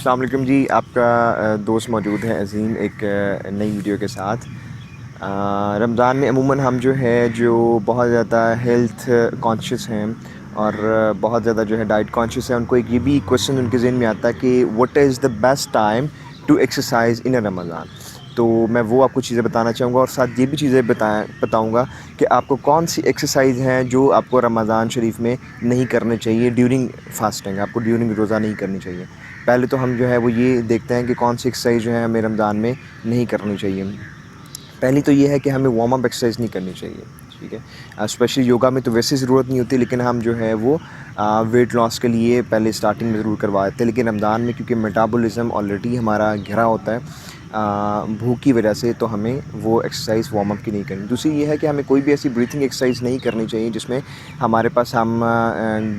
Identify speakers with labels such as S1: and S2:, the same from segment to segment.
S1: السلام علیکم جی، آپ کا دوست موجود ہے عظیم ایک نئی ویڈیو کے ساتھ۔ رمضان میں عموماً ہم جو بہت زیادہ ہیلتھ کانشیس ہیں اور بہت زیادہ ڈائٹ کانشیس ہیں، ان کو ایک یہ بھی کویسچن ان کے ذہن میں آتا ہے کہ what is the best time to exercise in Ramzan. تو میں وہ آپ کو چیزیں بتانا چاہوں گا اور ساتھ یہ بھی چیزیں بتاؤں گا کہ آپ کو کون سی ایکسرسائز ہیں جو آپ کو رمضان شریف میں نہیں کرنے چاہیے ڈیورنگ فاسٹنگ، آپ کو ڈیورنگ روزہ نہیں کرنی چاہیے۔ پہلے تو ہم وہ یہ دیکھتے ہیں کہ کون سی ایکسرسائز ہمیں رمضان میں نہیں کرنی چاہیے۔ پہلی تو یہ ہے کہ ہمیں وارم اپ ایکسرسائز نہیں کرنی چاہیے، ٹھیک ہے۔ اسپیشلی یوگا میں تو ویسے ضرورت نہیں ہوتی، لیکن ہم وہ ویٹ لاس کے لیے پہلے اسٹارٹنگ میں ضرور کروا دیتے ہیں، لیکن رمضان میں کیونکہ میٹابولزم آلریڈی ہمارا گھرا ہوتا ہے بھوک کی وجہ سے، تو ہمیں وہ ایکسرسائز وارم اپ کی نہیں کرنی۔ دوسری یہ ہے کہ ہمیں کوئی بھی ایسی بریتھنگ ایکسرسائز نہیں کرنی چاہیے جس میں ہمارے پاس ہم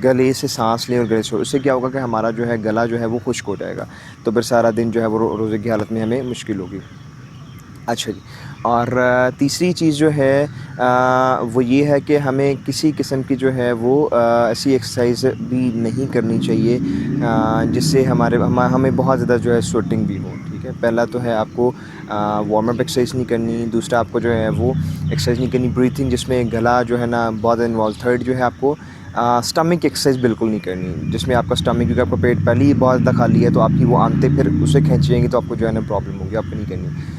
S1: گلے سے سانس لیں اور گلے سے، اس سے کیا ہوگا کہ ہمارا گلا وہ خشک ہو جائے گا، تو پھر سارا دن وہ روزے کی حالت میں ہمیں مشکل ہوگی۔ اچھا جی، اور تیسری چیز وہ یہ ہے کہ ہمیں کسی قسم کی وہ ایسی ایکسرسائز بھی نہیں کرنی چاہیے جس سے ہمیں بہت زیادہ سویٹنگ بھی ہو، ٹھیک ہے۔ پہلا تو ہے آپ کو وارم اپ ایکسرسائز نہیں کرنی، دوسرا آپ کو وہ ایکسرسائز نہیں کرنی بریتھنگ جس میں گلا نا بہت انوالو، تھرڈ آپ کو اسٹمک ایکسرسائز بالکل نہیں کرنی جس میں آپ کا اسٹمک، کیونکہ آپ کا پیٹ پہلے ہی بہت زیادہ خالی ہے، تو آپ کی وہ آنتیں پھر اسے کھینچیں گی تو آپ کو نا پرابلم ہوگی، آپ کو نہیں کرنی۔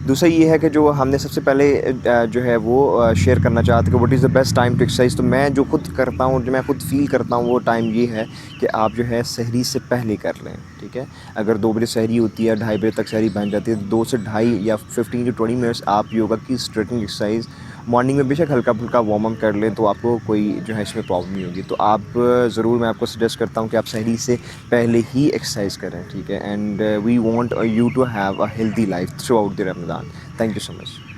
S1: دوسرا یہ ہے کہ ہم نے سب سے پہلے وہ شیئر کرنا چاہتے کہ what is the best time to exercise, تو میں جو خود کرتا ہوں، جو میں خود فیل کرتا ہوں، وہ ٹائم یہ ہے کہ آپ سحری سے پہلے کر لیں، ٹھیک ہے۔ اگر 2 بجے سحری ہوتی ہے، 2:30 بجے تک سحری بن جاتی ہے، 2 سے 2:30 یا 15 to 20 منٹس آپ یوگا کی اسٹریچنگ ایکسرسائز مارننگ میں بے شک ہلکا پھلکا وارم اپ کر لیں، تو آپ کو کوئی اس میں پرابلم نہیں ہوگی۔ تو آپ ضرور، میں آپ کو سجیسٹ کرتا ہوں کہ آپ سحری سے پہلے ہی ایکسرسائز کریں، ٹھیک ہے۔ And we want you to have a healthy life throughout the Ramadan. Thank you so much.